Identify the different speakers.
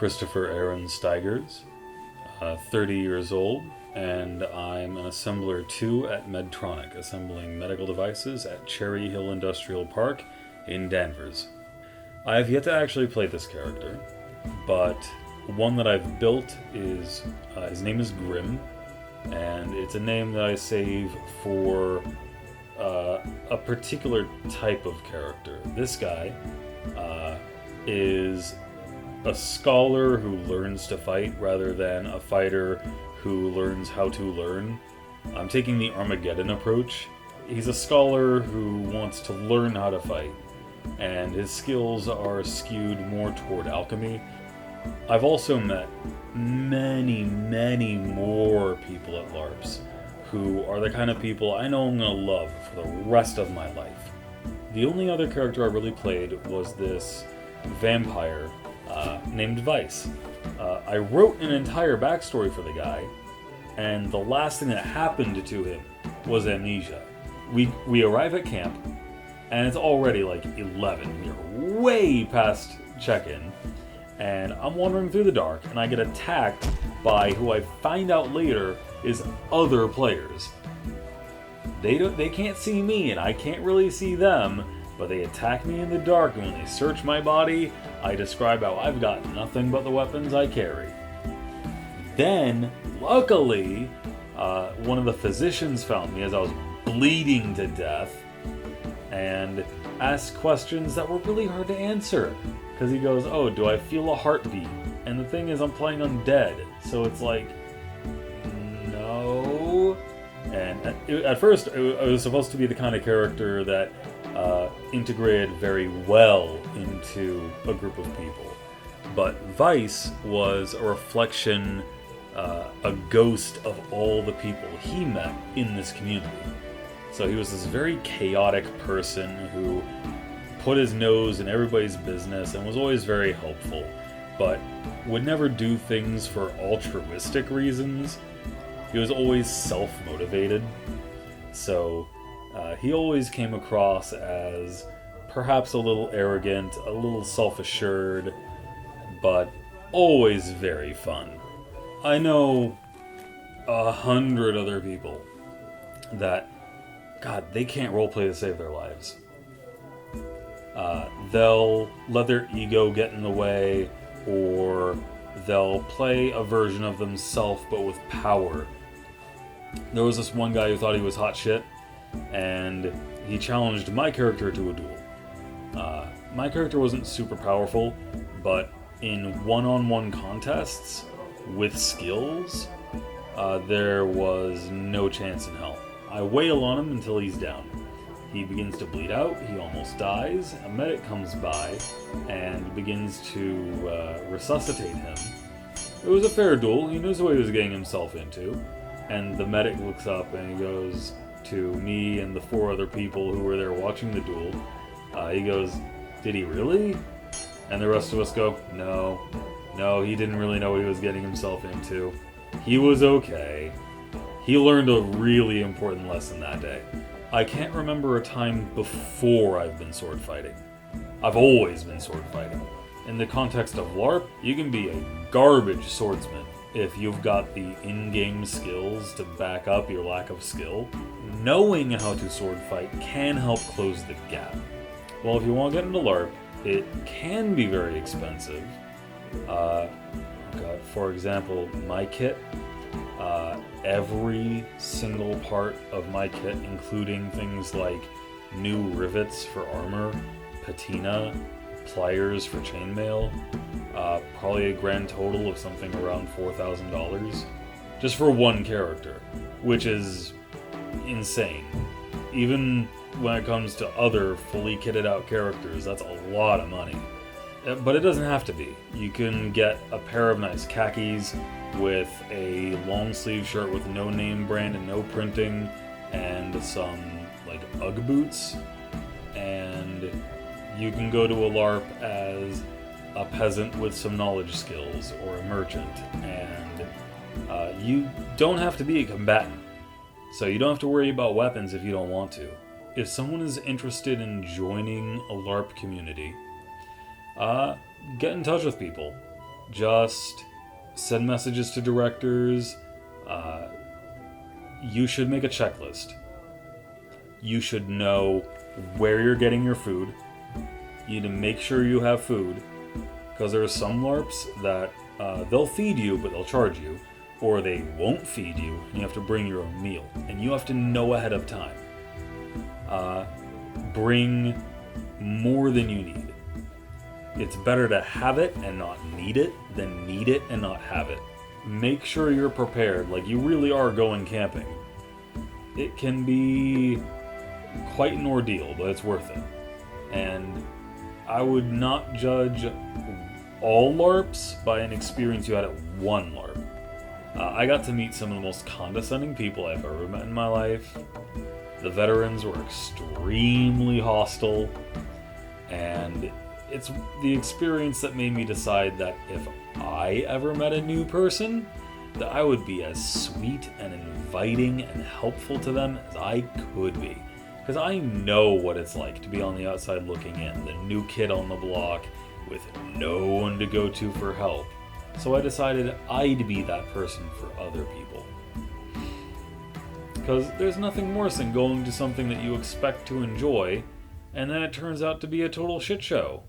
Speaker 1: Christopher Aaron Steigers, 30 years old, and I'm an assembler too at Medtronic, assembling medical devices at Cherry Hill Industrial Park in Danvers. I have yet to actually play this character, but one that I've built is, his name is Grim, and it's a name that I save for a particular type of character. This guy is a scholar who learns to fight rather than a fighter who learns how to learn. I'm taking the Armageddon approach. He's a scholar who wants to learn how to fight, and his skills are skewed more toward alchemy. I've also met many, many more people at LARPs who are the kind of people I know I'm going to love for the rest of my life. The only other character I really played was this vampire named Vice. I wrote an entire backstory for the guy, and the last thing that happened to him was amnesia. We arrive at camp, and it's already like 11. We're way past check-in, and I'm wandering through the dark, and I get attacked by who I find out later is other players. They can't see me, and I can't really see them, but they attack me in the dark, and when they search my body, I describe how I've got nothing but the weapons I carry. Then, luckily, one of the physicians found me as I was bleeding to death, and asked questions that were really hard to answer. Because he goes, "Oh, do I feel a heartbeat?" And the thing is, I'm playing undead, so it's like, no. And at first, I was supposed to be the kind of character that integrated very well into a group of people. But Vice was a reflection, a ghost of all the people he met in this community. So he was this very chaotic person who put his nose in everybody's business and was always very helpful, but would never do things for altruistic reasons. He was always self-motivated. So he always came across as perhaps a little arrogant, a little self-assured, but always very fun. I know 100 other people that, God, they can't roleplay to save their lives. They'll let their ego get in the way, or they'll play a version of themselves but with power. There was this one guy who thought he was hot shit, and he challenged my character to a duel. My character wasn't super powerful, but in one-on-one contests with skills, there was no chance in hell. I wail on him until he's down. He begins to bleed out, he almost dies, a medic comes by and begins to resuscitate him. It was a fair duel, he knows what he was getting himself into, and the medic looks up and he goes to me and the 4 other people who were there watching the duel. He goes, "Did he really?" And the rest of us go, No, he didn't really know what he was getting himself into. He was okay. He learned a really important lesson that day. I can't remember a time before I've been sword fighting. I've always been sword fighting. In the context of LARP, you can be a garbage swordsman if you've got the in-game skills to back up your lack of skill. Knowing how to sword fight can help close the gap. Well, if you want to get into LARP, it can be very expensive. For example, my kit, every single part of my kit, including things like new rivets for armor, patina, pliers for chainmail, probably a grand total of something around $4,000 just for one character, which is insane. Even when it comes to other fully kitted out characters, that's a lot of money. But it doesn't have to be. You can get a pair of nice khakis with a long sleeve shirt with no name brand and no printing, and some like Ugg boots, and you can go to a LARP as a peasant with some knowledge skills or a merchant, and you don't have to be a combatant, so you don't have to worry about weapons if you don't want to. If someone is interested in joining a LARP community, get in touch with people. Just send messages to directors. You should make a checklist. You should know where you're getting your food. You need to make sure you have food. Because there are some LARPs that they'll feed you, but they'll charge you. Or they won't feed you, and you have to bring your own meal. And you have to know ahead of time. Bring more than you need. It's better to have it and not need it than need it and not have it. Make sure you're prepared, like you really are going camping. It can be quite an ordeal, but it's worth it. And I would not judge all LARPs by an experience you had at one LARP. I got to meet some of the most condescending people I've ever met in my life. The veterans were extremely hostile, and it's the experience that made me decide that if I ever met a new person, that I would be as sweet and inviting and helpful to them as I could be. Because I know what it's like to be on the outside looking in, the new kid on the block with no one to go to for help. So I decided I'd be that person for other people. Because there's nothing worse than going to something that you expect to enjoy, and then it turns out to be a total shit show.